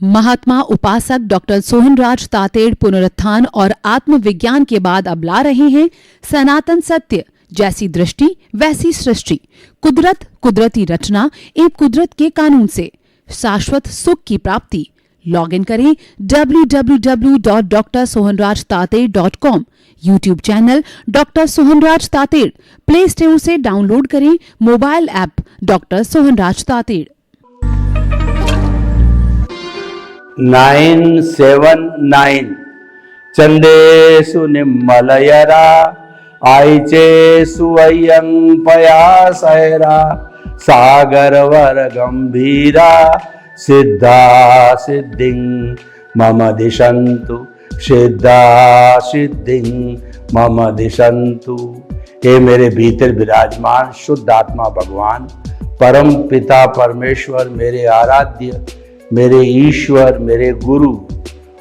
महात्मा उपासक डॉक्टर सोहनराज तातेड़ पुनरुत्थान और आत्मविज्ञान के बाद अब ला रहे हैं सनातन सत्य, जैसी दृष्टि वैसी सृष्टि, कुदरत, कुदरती रचना एवं कुदरत के कानून से शाश्वत सुख की प्राप्ति। लॉग इन करें www.drsohanrajtated.com, YouTube channel doctor Sohanraj Tated, play store से डाउनलोड करें mobile app doctor Sohanraj Tated. 979 चंदेषु निम्मलयरा आयचेषु अयं पयासैरा सागरवर गंभीरा सिद्धा सिद्धिं मम दिशन्तु सिद्धा सिद्धिं मम दिशन्तु। हे मेरे भीतर विराजमान शुद्ध आत्मा भगवान, परम पिता परमेश्वर, मेरे आराध्य, मेरे ईश्वर, मेरे गुरु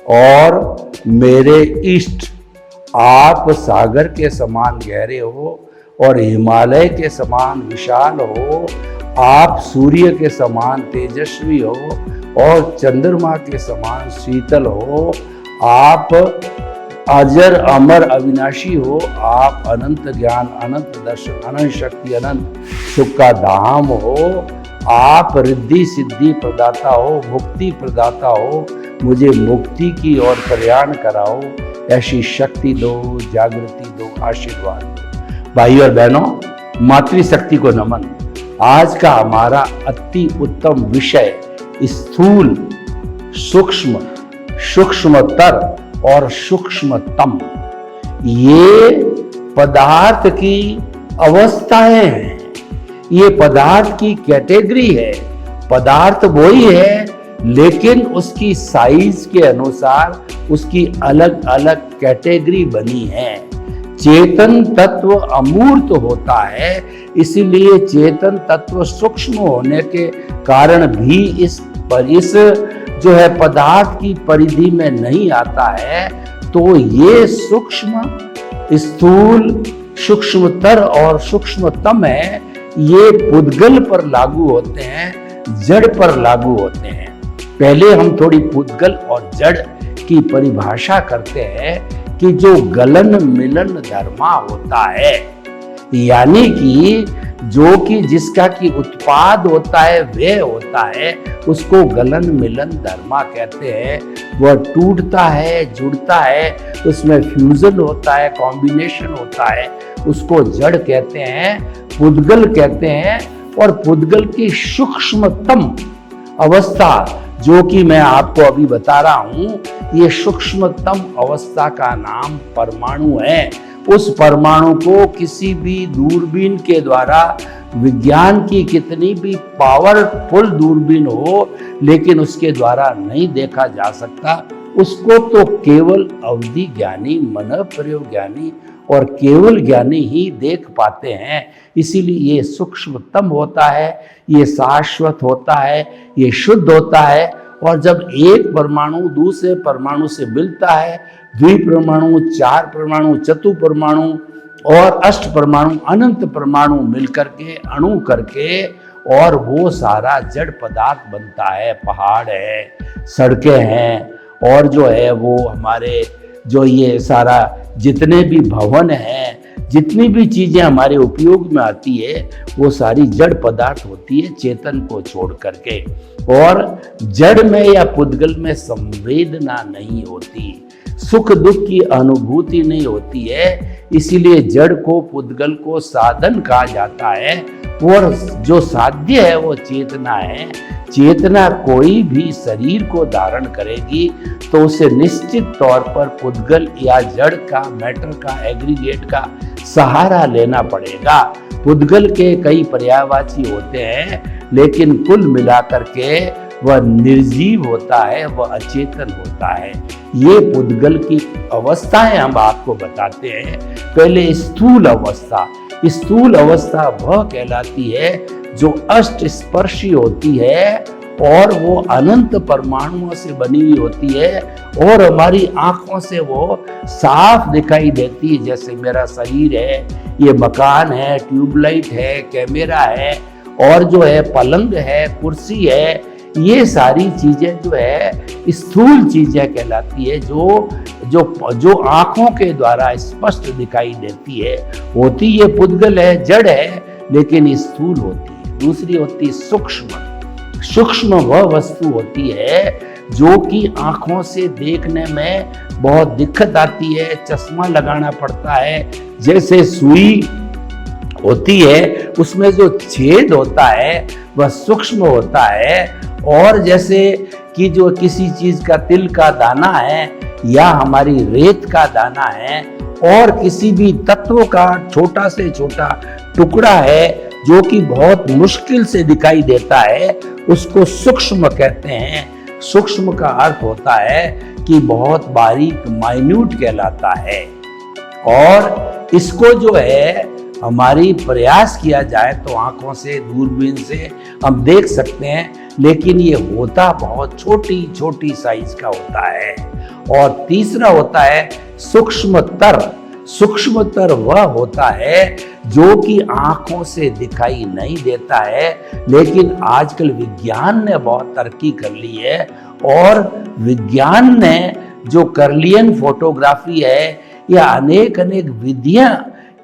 और मेरे इष्ट, आप सागर के समान गहरे हो और हिमालय के समान विशाल हो, आप सूर्य के समान तेजस्वी हो और चंद्रमा के समान शीतल हो, आप अजर अमर अविनाशी हो, आप अनंत ज्ञान, अनंत दर्शन, अनंत शक्ति, अनंत सुख का धाम हो, आप रिद्धि सिद्धि प्रदाता हो, मुक्ति प्रदाता हो, मुझे मुक्ति की ओर प्रयाण कराओ, ऐसी शक्ति दो, जागृति दो, आशीर्वाद दो। भाई और बहनों, मातृशक्ति को नमन। आज का हमारा अति उत्तम विषय स्थूल, सूक्ष्म, सूक्ष्मतर और सूक्ष्मतम, ये पदार्थ की अवस्थाएं हैं, ये पदार्थ की कैटेगरी है। पदार्थ वही है, लेकिन उसकी साइज के अनुसार उसकी अलग अलग कैटेगरी बनी है। चेतन तत्व अमूर्त होता है, इसीलिए चेतन तत्व सूक्ष्म होने के कारण भी इस जो है पदार्थ की परिधि में नहीं आता है। तो ये सूक्ष्म, स्थूल, सूक्ष्मतर और सूक्ष्मतम है, ये पुद्गल पर लागू होते हैं, जड़ पर लागू होते हैं। पहले हम थोड़ी पुद्गल और जड़ की परिभाषा करते हैं कि जो गलन मिलन धर्मा होता है, यानी कि जो कि जिसका की उत्पाद होता है वह होता है, उसको गलन मिलन धर्मा कहते हैं। वह टूटता है, जुड़ता है, उसमें फ्यूजन होता है, कॉम्बिनेशन होता है, उसको जड़ कहते हैं, पुद्गल कहते हैं। और पुद्गल की सूक्ष्मतम अवस्था, जो कि मैं आपको अभी बता रहा हूं, ये सूक्ष्मतम अवस्था का नाम परमाणु है। उस परमाणु को किसी भी दूरबीन के द्वारा, विज्ञान की कितनी भी पावरफुल दूरबीन हो, लेकिन उसके द्वारा नहीं देखा जा सकता। उसको तो केवल अवधि ज्ञानी, मन प्रयोग ज्ञानी और केवल ज्ञानी ही देख पाते हैं। इसीलिए ये सूक्ष्मतम होता है, ये शाश्वत होता है, ये शुद्ध होता है। और जब एक परमाणु दूसरे परमाणु से मिलता है, द्विपरमाणु, चार परमाणु, चतुर्परमाणु और अष्ट परमाणु, अनंत परमाणु मिलकर के अणु करके, और वो सारा जड़ पदार्थ बनता है। पहाड़ है, सड़कें हैं, और जो है वो हमारे जो ये सारा जितने भी भवन हैं, जितनी भी चीजें हमारे उपयोग में आती है, वो सारी जड़ पदार्थ होती है, चेतन को छोड़ करके। और जड़ में या पुद्गल में संवेदना नहीं होती, सुख दुख की अनुभूति नहीं होती है। इसीलिए जड़ को, पुद्गल को साधन कहा जाता है। और जो साध्य है वो चेतना है। चेतना कोई भी शरीर को धारण करेगी तो उसे निश्चित तौर पर पुद्गल या जड़ का, मैटर का, एग्रीगेट का सहारा लेना पड़ेगा। पुद्गल के कई पर्यायवाची होते हैं, लेकिन कुल मिलाकर के वह निर्जीव होता है, वह अचेतन होता है। ये पुद्गल की अवस्थाएं हम आपको बताते हैं। पहले स्थूल अवस्था। स्थूल अवस्था वह कहलाती है जो अष्ट स्पर्शी होती है और वो अनंत परमाणुओं से बनी हुई होती है और हमारी आंखों से वो साफ दिखाई देती है। जैसे मेरा शरीर है, ये मकान है, ट्यूबलाइट है, कैमरा है और जो है पलंग है, कुर्सी है, ये सारी चीजें जो है स्थूल चीजें कहलाती है, जो आंखों के द्वारा स्पष्ट दिखाई देती है। होती ये पुद्गल है, जड़ है, लेकिन स्थूल होती है। दूसरी होती है सूक्ष्म। सूक्ष्म वह वस्तु होती है जो कि आंखों से देखने में बहुत दिक्कत आती है, चश्मा लगाना पड़ता है। जैसे सुई होती है, उसमें जो छेद होता है वह सूक्ष्म होता है। और जैसे कि जो किसी चीज का तिल का दाना है या हमारी रेत का दाना है और किसी भी तत्व का छोटा से छोटा टुकड़ा है जो कि बहुत मुश्किल से दिखाई देता है, उसको सूक्ष्म कहते हैं। सूक्ष्म का अर्थ होता है कि बहुत बारीक, माइन्यूट कहलाता है। और इसको जो है हमारी प्रयास किया जाए तो आंखों से, दूरबीन से हम देख सकते हैं, लेकिन ये होता बहुत छोटी छोटी साइज का होता है। और तीसरा होता है सूक्ष्मतर। सूक्ष्मतर वह होता है जो कि आंखों से दिखाई नहीं देता है, लेकिन आजकल विज्ञान ने बहुत तरक्की कर ली है और विज्ञान ने जो कर्लियन फोटोग्राफी है या अनेक अनेक विधियां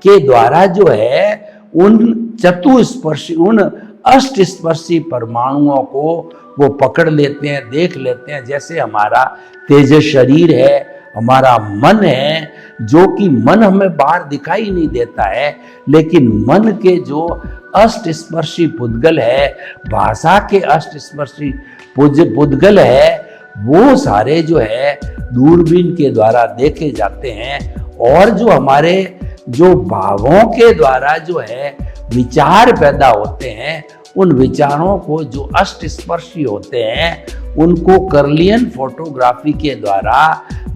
के द्वारा जो है उन चतुस्पर्शी, उन अष्टस्पर्शी परमाणुओं को वो पकड़ लेते हैं, देख लेते हैं। जैसे हमारा तेज शरीर है, हमारा मन है, जो कि मन हमें बाहर दिखाई नहीं देता है, लेकिन मन के जो अष्टस्पर्शी पुद्गल है, भाषा के अष्टस्पर्शी पुद्गल है, वो सारे जो है दूरबीन के द्वारा देखे जाते हैं। और जो हमारे जो भावों के द्वारा जो है विचार पैदा होते हैं, उन विचारों को जो अष्टस्पर्शी होते हैं उनको कर्लियन फोटोग्राफी के द्वारा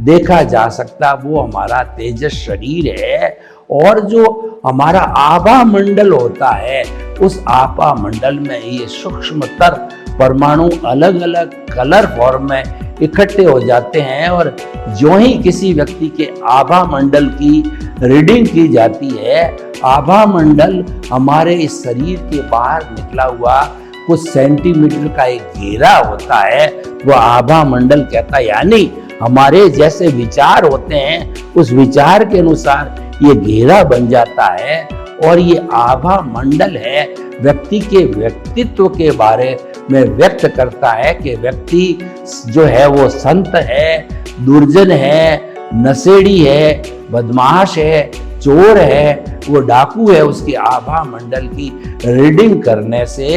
देखा जा सकता। वो हमारा तेजस शरीर है। और जो हमारा आभा मंडल होता है, उस आभा मंडल में ये सूक्ष्मतर परमाणु अलग अलग कलर फॉर्म में इकट्ठे हो जाते हैं। और जो ही किसी व्यक्ति के आभा मंडल की रीडिंग की जाती है, आभा मंडल हमारे इस शरीर के बाहर निकला हुआ कुछ सेंटीमीटर का एक घेरा होता है, वह आभा मंडल कहता है। यानी हमारे जैसे विचार होते हैं, उस विचार के अनुसार ये घेरा बन जाता है। और ये आभा मंडल है, व्यक्ति के व्यक्तित्व के बारे में व्यक्त करता है कि व्यक्ति जो है वो संत है, दुर्जन है, नशेड़ी है, बदमाश है, चोर है, वो डाकू है। उसकी आभा मंडल की रीडिंग करने से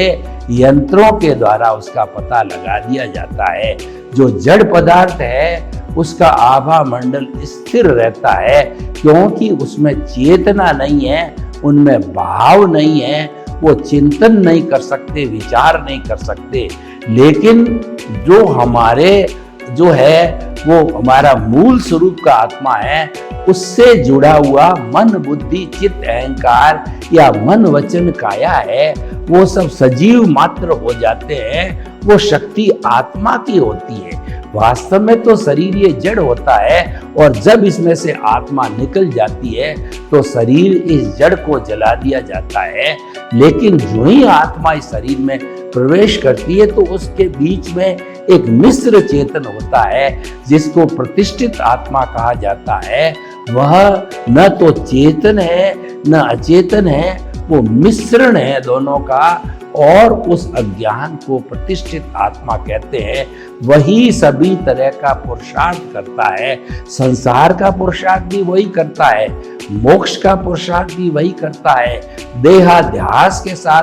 यंत्रों के द्वारा उसका पता लगा दिया जाता है। जो जड़ पदार्थ है उसका आभा मंडल स्थिर रहता है, क्योंकि उसमें चेतना नहीं है, उनमें भाव नहीं है, वो चिंतन नहीं कर सकते, विचार नहीं कर सकते। लेकिन जो हमारे जो है वो हमारा मूल स्वरूप का आत्मा है, उससे जुड़ा हुआ मन, बुद्धि, चित्त, अहंकार या मन, वचन, काया है, वो सब सजीव मात्र हो जाते हैं। वो शक्ति आत्मा की होती है। वास्तव में तो शरीर ये जड़ होता है, और जब इसमें से आत्मा निकल जाती है तो शरीर इस जड़ को जला दिया जाता है। लेकिन जो ही आत्मा इस शरीर में प्रवेश करती है तो उसके बीच में एक मिश्र चेतन होता है, जिसको प्रतिष्ठित आत्मा कहा जाता है। वह न तो चेतन है न अचेतन है, वो मिश्रण है दोनों का। और उस अज्ञान को प्रतिष्ठित आत्मा कहते हैं। वही सभी तरह का पुरुषार्थ करता है। संसार का पुरुषार्थ भी वही करता है, मोक्ष का पुरुषार्थ भी वही करता है, देहाध्यास के साथ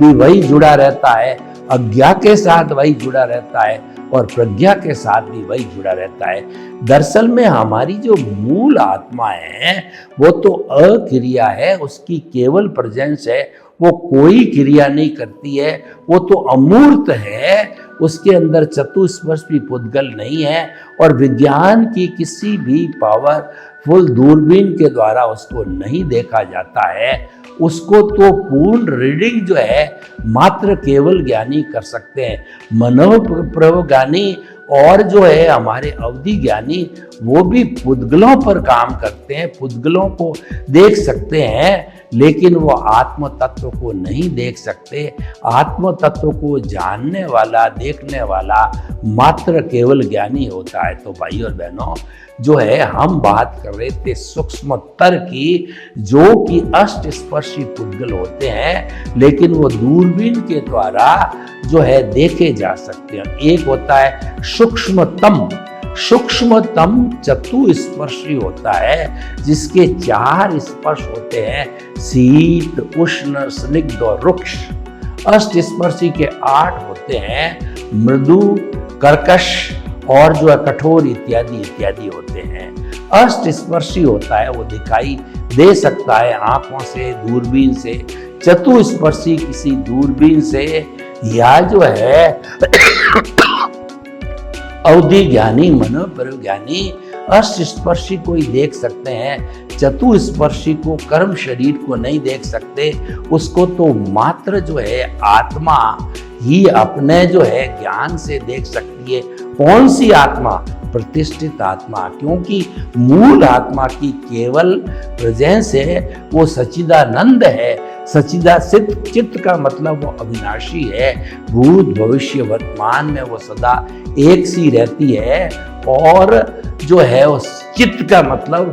भी वही जुड़ा रहता है, अज्ञा के साथ वही जुड़ा रहता है, और प्रज्ञा के साथ भी वही जुड़ा रहता है। दरअसल में हमारी जो मूल आत्मा है वो तो अक्रिया है, उसकी केवल प्रेजेंस है, वो कोई क्रिया नहीं करती है, वो तो अमूर्त है, उसके अंदर चतुस्पर्शी पुद्गल नहीं है। और विज्ञान की किसी भी पावरफुल दूरबीन के द्वारा उसको नहीं देखा जाता है। उसको तो पूर्ण रीडिंग जो है मात्र केवल ज्ञानी कर सकते हैं। मनोप्रज्ञानी और जो है हमारे अवधि ज्ञानी वो भी पुद्गलों पर काम करते हैं, पुद्गलों को देख सकते हैं, लेकिन वो आत्म तत्व को नहीं देख सकते। आत्म तत्व को जानने वाला, देखने वाला मात्र केवल ज्ञानी होता है। तो भाई और बहनों, जो है हम बात कर रहे थे सूक्ष्मतर की, जो कि अष्ट स्पर्शी पुद्गल होते हैं, लेकिन वो दूरबीन के द्वारा जो है देखे जा सकते हैं। एक होता है सूक्ष्मतम, सूक्ष्मतम चतुस्पर्शी होता है, जिसके 4 स्पर्श होते हैं, शीत, उष्ण, स्निग्ध और रुक्ष। अष्ट स्पर्शी के 8 होते हैं, मृदु, कर्कश और जो है कठोर इत्यादि इत्यादि होते हैं। अष्ट स्पर्शी होता है, वो दिखाई दे सकता है आंखों से, दूरबीन से। चतुस्पर्शी किसी दूरबीन से या जो है अवधि ज्ञानी, मनोपरिज्ञानी अष्ट स्पर्शी को ही देख सकते हैं। चतुस्पर्शी को, कर्म शरीर को नहीं देख सकते। उसको तो मात्र जो है आत्मा ही अपने जो है ज्ञान से देख सकती है। कौन सी आत्मा? प्रतिष्ठित आत्मा, क्योंकि मूल आत्मा की केवल प्रेजेंस है, वो सच्चिदानंद है। सच्चिदाचित चित्त का मतलब वो अविनाशी है, भूत भविष्य वर्तमान में वो सदा एक सी रहती है। और जो है उस चित्त का मतलब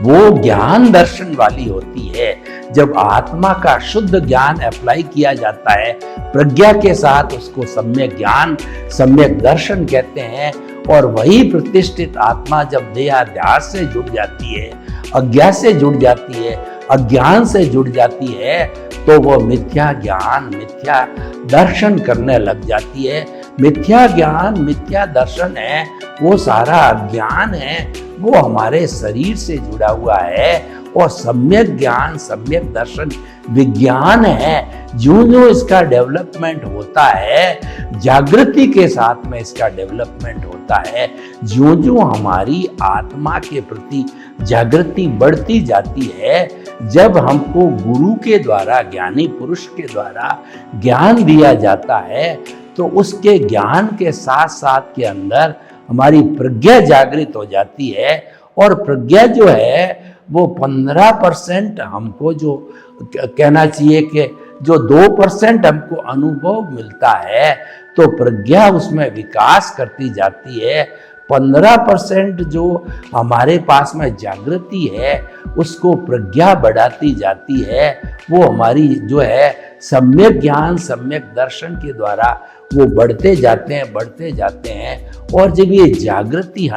वो ज्ञान दर्शन वाली होती है। जब आत्मा का शुद्ध ज्ञान अप्लाई किया जाता है प्रज्ञा के साथ, उसको सम्यक ज्ञान, सम्यक दर्शन कहते हैं। और वही प्रतिष्ठित आत्मा जब देहाध्यास से जुड़ जाती है, अज्ञा से जुड़ जाती है, अज्ञान से जुड़ जाती है, तो वो मिथ्या ज्ञान, मिथ्या दर्शन करने लग जाती है। मिथ्या ज्ञान, मिथ्या दर्शन है, वो सारा अज्ञान है, वो हमारे शरीर से जुड़ा हुआ है। और सम्यक ज्ञान, सम्यक दर्शन विज्ञान है। जो जो इसका डेवलपमेंट होता है, जागृति के साथ में इसका डेवलपमेंट होता है। जो जो हमारी आत्मा के प्रति जागृति बढ़ती जाती है, जब हमको गुरु के द्वारा, ज्ञानी पुरुष के द्वारा ज्ञान दिया जाता है, तो उसके ज्ञान के साथ साथ के अंदर हमारी प्रज्ञा जागृत हो जाती है। और प्रज्ञा जो है वो 15% हमको जो कहना चाहिए कि जो 2% हमको अनुभव मिलता है, तो प्रज्ञा उसमें विकास करती जाती है। 15% जो हमारे पास में जागृति है, उसको प्रज्ञा बढ़ाती जाती है। वो हमारी जो है सम्यक ज्ञान, सम्यक दर्शन के द्वारा वो बढ़ते जाते हैं, बढ़ते जाते हैं। और जब ये जागृति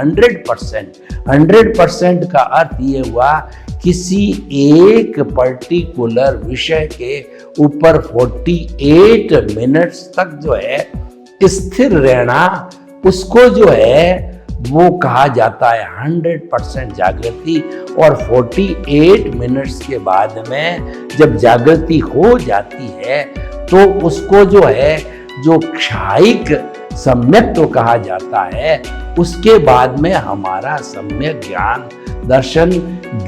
100% का अर्थ ये हुआ, किसी एक पर्टिकुलर विषय के ऊपर 48 मिनट्स तक जो है स्थिर रहना, उसको जो है वो कहा जाता है 100% जागृति। और 48 मिनट्स के बाद में जब जागृति हो जाती है, तो उसको जो है जो क्षायिक सम्यक तो कहा जाता है। उसके बाद में हमारा सम्यक ज्ञान दर्शन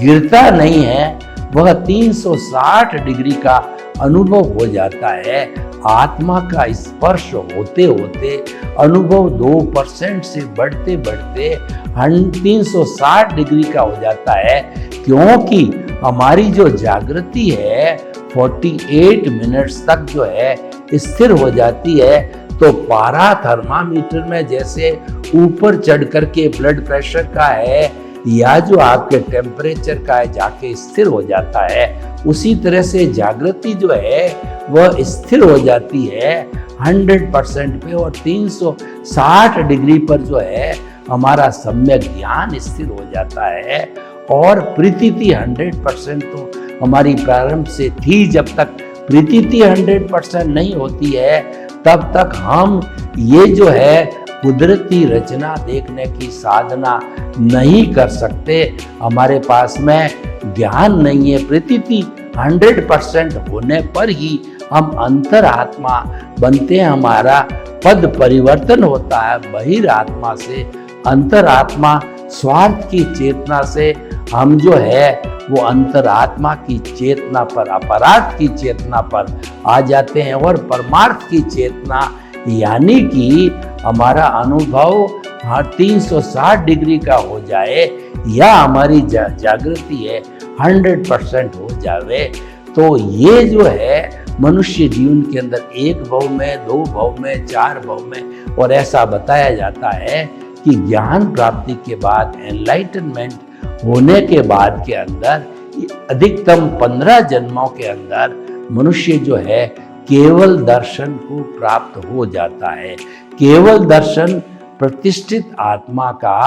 गिरता नहीं है, वह 360 डिग्री का अनुभव हो जाता है। आत्मा का स्पर्श होते होते अनुभव 2% से बढ़ते बढ़ते 360 डिग्री का हो जाता है, क्योंकि हमारी जो जागृति है 48 मिनट्स तक जो है स्थिर हो जाती है। तो पारा थर्मामीटर में जैसे ऊपर चढ़ करके ब्लड प्रेशर का है या जो आपके टेम्परेचर का है जाके स्थिर हो जाता है, उसी तरह से जागृति जो है वह स्थिर हो जाती है 100% पे। और 360 डिग्री पर जो है हमारा सम्यक ज्ञान स्थिर हो जाता है। और प्रीतिथि 100% तो हमारी प्रारंभ से थी। जब तक प्रीतिथि 100% नहीं होती है, तब तक हम ये जो है कुदरती रचना देखने की साधना नहीं कर सकते। हमारे पास में ज्ञान नहीं है। प्रीतिथि 100% होने पर ही हम अंतरात्मा बनते हैं, हमारा पद परिवर्तन होता है। बहिरात्मा से अंतरात्मा, स्वार्थ की चेतना से हम जो है वो अंतरात्मा की चेतना पर, अपराध की चेतना पर आ जाते हैं और परमार्थ की चेतना यानी कि हमारा अनुभव 360 डिग्री का हो जाए या हमारी जागृति है 100% हो जावे, तो ये जो है मनुष्य जीवन के अंदर 1 भव में, 2 भव में, 4 भव में, और ऐसा बताया जाता है कि ज्ञान प्राप्ति के बाद, एनलाइटनमेंट होने के बाद के अंदर अधिकतम 15 जन्मों के अंदर मनुष्य जो है केवल दर्शन को प्राप्त हो जाता है। केवल दर्शन प्रतिष्ठित आत्मा का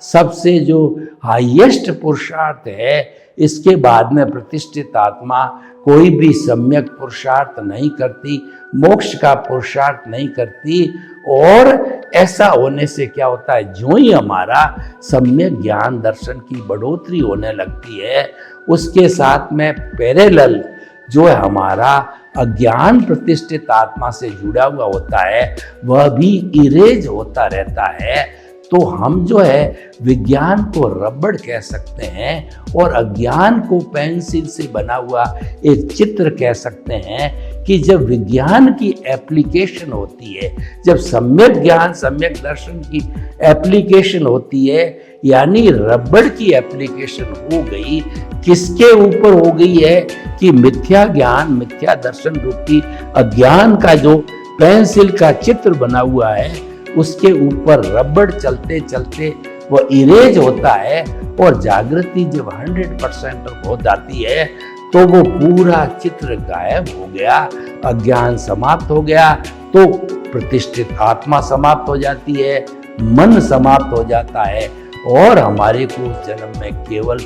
सबसे जो हाईएस्ट पुरुषार्थ है। इसके बाद में प्रतिष्ठित आत्मा कोई भी सम्यक पुरुषार्थ नहीं करती, मोक्ष का पुरुषार्थ नहीं करती। और ऐसा होने से क्या होता है, जो ही हमारा सम्यक ज्ञान दर्शन की बढ़ोतरी होने लगती है, उसके साथ में पैरेलल जो है हमारा अज्ञान प्रतिष्ठित आत्मा से जुड़ा हुआ होता है, वह भी इरेज होता रहता है। तो हम जो है विज्ञान को रबड़ कह सकते हैं और अज्ञान को पेंसिल से बना हुआ एक चित्र कह सकते हैं कि जब विज्ञान की एप्लीकेशन होती है, जब सम्यक ज्ञान, सम्यक दर्शन की एप्लीकेशन होती है, यानी रबड़ की एप्लीकेशन हो गई, किसके ऊपर हो गई है कि मिथ्या ज्ञान, मिथ्या दर्शन रूपी अज्ञान का जो पेंसिल का चित्र बना हुआ है, उसके ऊपर रबड़ चलते चलते वो इरेज होता है और जागृति जब 100% हो जाती है तो वो पूरा चित्र गायब हो गया, अज्ञान समाप्त हो गया, तो प्रतिष्ठित आत्मा समाप्त हो जाती है, मन समाप्त हो जाता है और हमारे को उस जन्म में केवल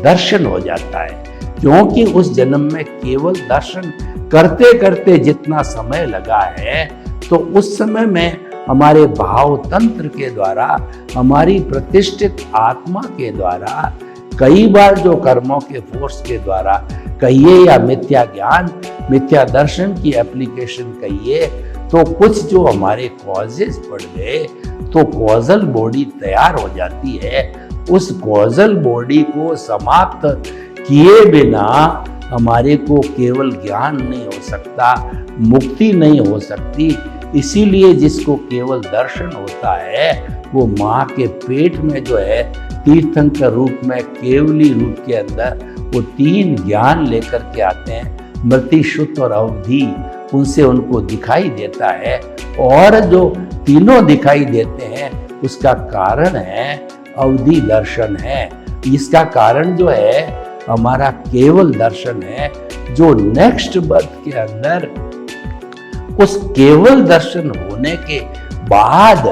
दर्शन हो जाता है। क्योंकि उस जन्म में केवल दर्शन करते करते जितना समय लगा है, तो उस समय में हमारे भाव तंत्र के द्वारा, हमारी प्रतिष्ठित आत्मा के द्वारा, कई बार जो कर्मों के फोर्स के द्वारा कहिए या मिथ्या ज्ञान, मिथ्या दर्शन की एप्लीकेशन कहिए, तो कुछ जो हमारे कॉजेज पड़ गए, तो कॉजल बॉडी तैयार हो जाती है। उस कॉजल बॉडी को समाप्त किए बिना हमारे को केवल ज्ञान नहीं हो सकता, मुक्ति नहीं हो सकती। इसीलिए जिसको केवल दर्शन होता है, वो माँ के पेट में जो है तीर्थंकर रूप में, केवली रूप के अंदर वो 3 ज्ञान लेकर के आते हैं, मृति, शुद्ध और अवधि, उनसे उनको दिखाई देता है। और जो तीनों दिखाई देते हैं उसका कारण है अवधि दर्शन है। इसका कारण जो है हमारा केवल दर्शन है, जो नेक्स्ट बर्थ के अंदर उस केवल दर्शन होने के बाद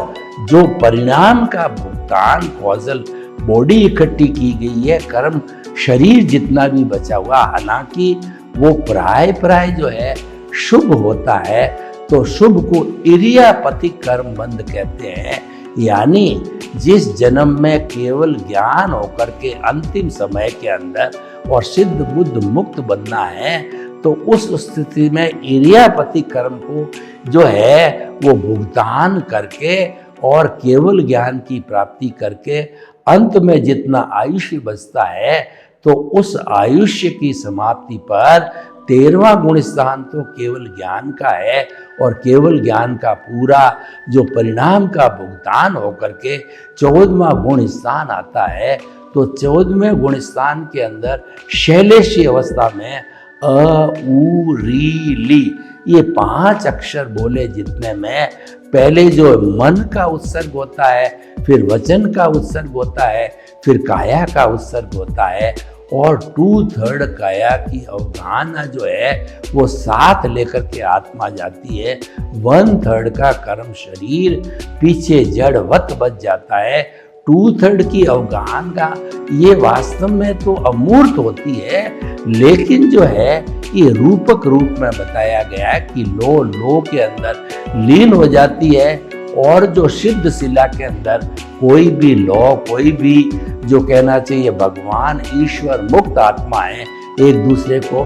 जो परिणाम का भुगतान, कॉजल बॉडी इकट्ठी की गई है, कर्म शरीर जितना भी बचा हुआ, हालांकि वो प्राय जो है शुभ होता है, तो शुभ को इरियापतिक कर्म बंद कहते हैं। यानी जिस जन्म में केवल ज्ञान होकर के अंतिम समय के अंदर और सिद्ध बुद्ध मुक्त बनना है, तो उस स्थिति में इरियापति कर्म को जो है वो भुगतान करके और केवल ज्ञान की प्राप्ति करके अंत में जितना आयुष्य बचता है, तो उस आयुष्य की समाप्ति पर 13वां गुण स्थान तो केवल ज्ञान का है और केवल ज्ञान का पूरा जो परिणाम का भुगतान होकर के 14वां गुण स्थान आता है। तो 14वें गुण स्थान के अंदर शैलेशी अवस्था में अ, उ, री, ली, ये 5 अक्षर बोले, जितने में पहले जो मन का उत्सर्ग होता है, फिर वचन का उत्सर्ग होता है, फिर काया का उत्सर्ग होता है, और 2/3 काया की अवधारणा जो है वो साथ लेकर के आत्मा जाती है। 1/3 का कर्म शरीर पीछे जड़वत बच जाता है। 2/3 की अवगाहना ये वास्तव में तो अमूर्त होती है, लेकिन जो है ये रूपक रूप में बताया गया है कि लो के अंदर लीन हो जाती है। और जो सिद्ध शिला के अंदर कोई भी लौ, कोई भी जो कहना चाहिए भगवान, ईश्वर, मुक्त आत्मा है, एक दूसरे को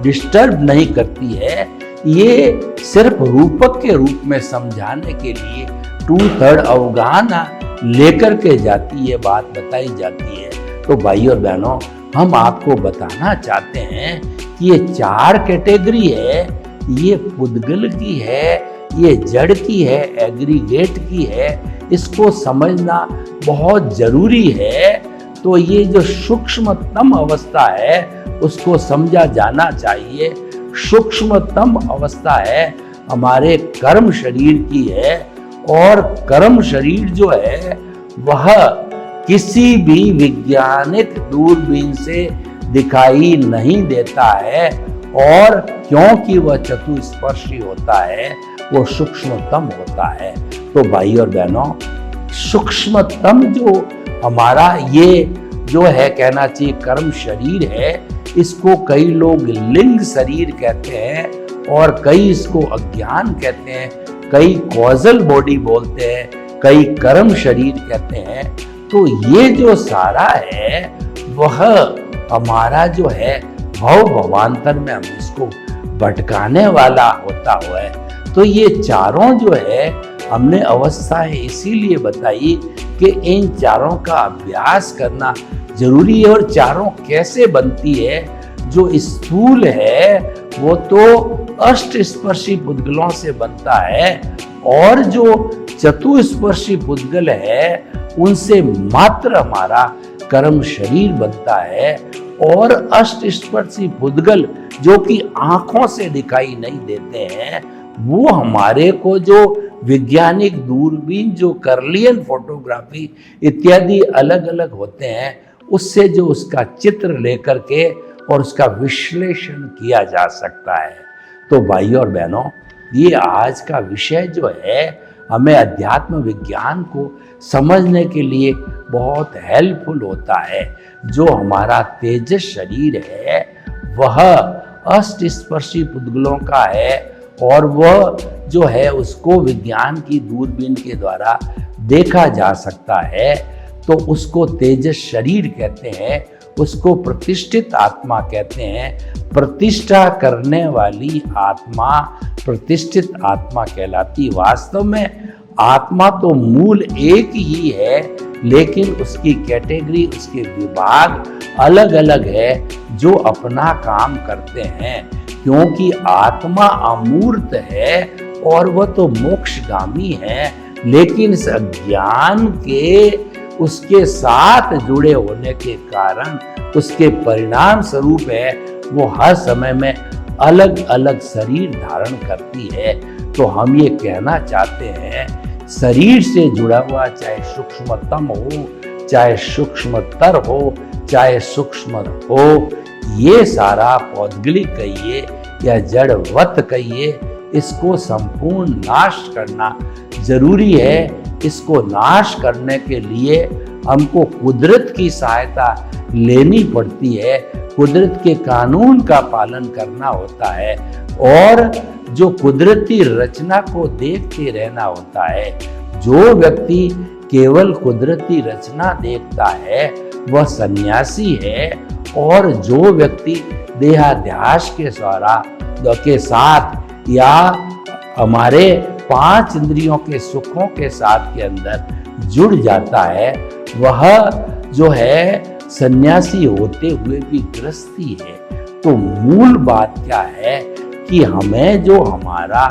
डिस्टर्ब नहीं करती है। ये सिर्फ रूपक के रूप में समझाने के लिए 2/3 अवगाहना लेकर के जाती है, बात बताई जाती है। तो भाई और बहनों, हम आपको बताना चाहते हैं कि ये 4 कैटेगरी है, ये पुद्गल की है, ये जड़ की है, एग्रीगेट की है, इसको समझना बहुत जरूरी है। तो ये जो सूक्ष्मतम अवस्था है उसको समझा जाना चाहिए। सूक्ष्मतम अवस्था है हमारे कर्म शरीर की है, और कर्म शरीर जो है वह किसी भी वैज्ञानिक दूरबीन से दिखाई नहीं देता है, और क्योंकि वह चतुस्पर्शी होता है वो सूक्ष्मतम होता है। तो भाई और बहनों, सूक्ष्मतम जो हमारा ये जो है कहना चाहिए कर्म शरीर है, इसको कई लोग लिंग शरीर कहते हैं, और कई इसको अज्ञान कहते हैं, कई कॉजल बॉडी बोलते हैं, कई कर्म शरीर कहते हैं। तो ये जो सारा है वह हमारा जो है भव भवांतर में हम इसको भटकाने वाला होता हुआ है। तो ये चारों जो है हमने अवस्थाएं इसीलिए बताई कि इन चारों का अभ्यास करना जरूरी है। और चारों कैसे बनती है? जो स्थूल है वो तो अष्टस्पर्शी पुद्गलों से बनता है, और जो चतुस्पर्शी पुद्गल है उनसे मात्र हमारा कर्म शरीर बनता है। और अष्टस्पर्शी पुद्गल जो कि आंखों से दिखाई नहीं देते हैं, वो हमारे को जो वैज्ञानिक दूरबीन, जो कर्लियन फोटोग्राफी इत्यादि अलग अलग होते हैं, उससे जो उसका चित्र लेकर के और उसका विश्लेषण किया जा सकता है। तो भाई और बहनों, ये आज का विषय जो है हमें अध्यात्म विज्ञान को समझने के लिए बहुत हेल्पफुल होता है। जो हमारा तेजस शरीर है वह अष्टस्पर्शी पुद्गलों का है, और वह जो है उसको विज्ञान की दूरबीन के द्वारा देखा जा सकता है। तो उसको तेजस शरीर कहते हैं, उसको प्रतिष्ठित आत्मा कहते हैं। प्रतिष्ठा करने वाली आत्मा प्रतिष्ठित आत्मा कहलाती। वास्तव में आत्मा तो मूल एक ही है, लेकिन उसकी कैटेगरी, उसके विभाग अलग अलग है जो अपना काम करते हैं। क्योंकि आत्मा अमूर्त है और वह तो मोक्षगामी है, लेकिन इस अज्ञान के उसके साथ जुड़े होने के कारण उसके परिणाम स्वरूप है वो हर समय में अलग अलग शरीर धारण करती है। तो हम ये कहना चाहते हैं, शरीर से जुड़ा हुआ चाहे सूक्ष्मतम हो, चाहे सूक्ष्मतर हो, चाहे सूक्ष्म हो, ये सारा पौद्गलिक कहिए या जड़वत कहिए, इसको संपूर्ण नाश करना जरूरी है। इसको नाश करने के लिए हमको कुदरत की सहायता लेनी पड़ती है, कुदरत के कानून का पालन करना होता है, और जो कुदरती रचना को देखते रहना होता है। जो व्यक्ति केवल कुदरती रचना देखता है वह सन्यासी है, और जो व्यक्ति देहाध्यास के द्वारा के साथ या हमारे 5 इंद्रियों के सुखों के साथ के अंदर जुड़ जाता है, वह जो है सन्यासी होते हुए भी गृहस्थी है। तो मूल बात क्या है कि हमें जो हमारा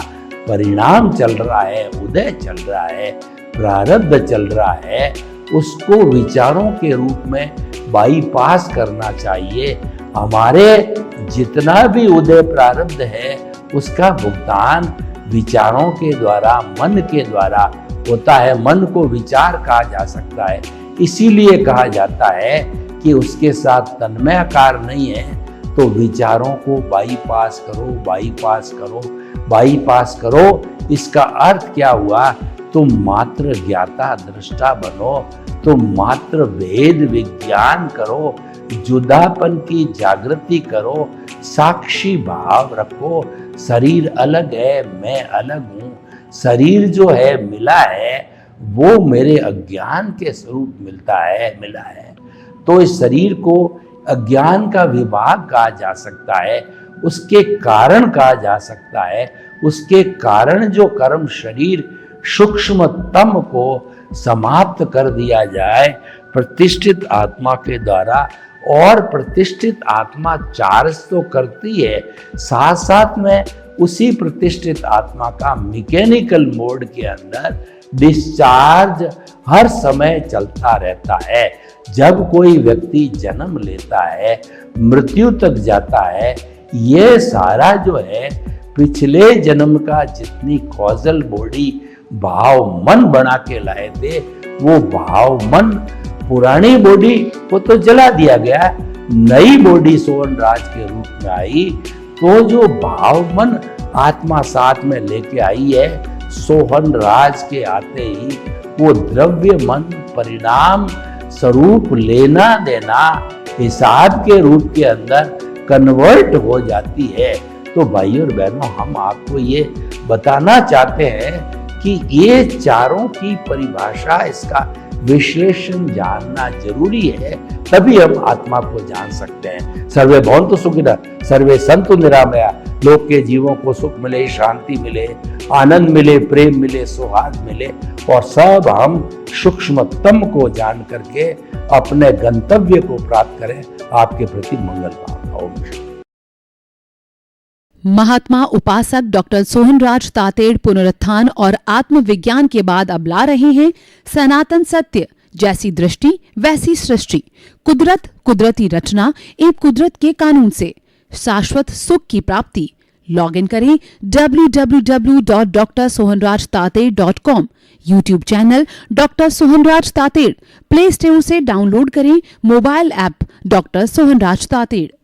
परिणाम चल रहा है, उदय चल रहा है, प्रारब्ध चल रहा है, उसको विचारों के रूप में बाईपास करना चाहिए। हमारे जितना भी उदय प्रारब्ध है उसका भुगतान विचारों के द्वारा, मन के द्वारा होता है। मन को विचार कहा जा सकता है, इसीलिए कहा जाता है कि उसके साथ तन्मयाकार नहीं है। तो विचारों को बाईपास करो, बाईपास करो, बाईपास करो। इसका अर्थ क्या हुआ? तुम मात्र ज्ञाता दृष्टा बनो, तुम मात्र भेद विज्ञान करो, जुदापन की जागृति करो, साक्षी भाव रखो। शरीर अलग है, मैं अलग हूँ। शरीर जो है मिला है वो मेरे अज्ञान के स्वरूप मिला है। तो इस शरीर को अज्ञान का विभाग कहा जा सकता है, उसके कारण कहा जा सकता है। उसके कारण जो कर्म शरीर सूक्ष्मतम को समाप्त कर दिया जाए प्रतिष्ठित आत्मा के द्वारा। और प्रतिष्ठित आत्मा चार्ज तो करती है, साथ साथ में उसी प्रतिष्ठित आत्मा का मैकेनिकल मोड के अंदर डिस्चार्ज हर समय चलता रहता है। जब कोई व्यक्ति जन्म लेता है, मृत्यु तक जाता है, ये सारा जो है पिछले जन्म का जितनी कॉजल बॉडी भाव मन बना के लाए थे, वो भाव मन पुरानी बॉडी को तो जला दिया गया, नई बॉडी सोहन राज के रूप में आई, तो जो भाव मन आत्मा साथ में लेके आई है, सोहन राज के आते ही वो द्रव्य मन परिणाम स्वरूप लेना देना हिसाब के रूप के अंदर कन्वर्ट हो जाती है। तो भाइयों और बहनों, हम आपको ये बताना चाहते हैं कि ये चारों की परिभाषा, इसका विश्लेषण जानना जरूरी है, तभी हम आत्मा को जान सकते हैं। सर्वे भवन्तु सुखिनः, सर्वे सन्तु निरामया। लोक के जीवों को सुख मिले, शांति मिले, आनंद मिले, प्रेम मिले, सौहार्द मिले, और सब हम सूक्ष्मतम को जान करके अपने गंतव्य को प्राप्त करें। आपके प्रति मंगल भावना। ओम शांति। महात्मा उपासक डॉक्टर सोहनराज तातेड़ पुनरुत्थान और आत्मविज्ञान के बाद अब ला रहे हैं सनातन सत्य, जैसी दृष्टि वैसी सृष्टि, कुदरत, कुदरती रचना एवं कुदरत के कानून से शाश्वत सुख की प्राप्ति। लॉग इन करें www.drsohanrajtated.com, YouTube channel doctor Sohanraj Tated, play store से डाउनलोड करें mobile app doctor Sohanraj Tated.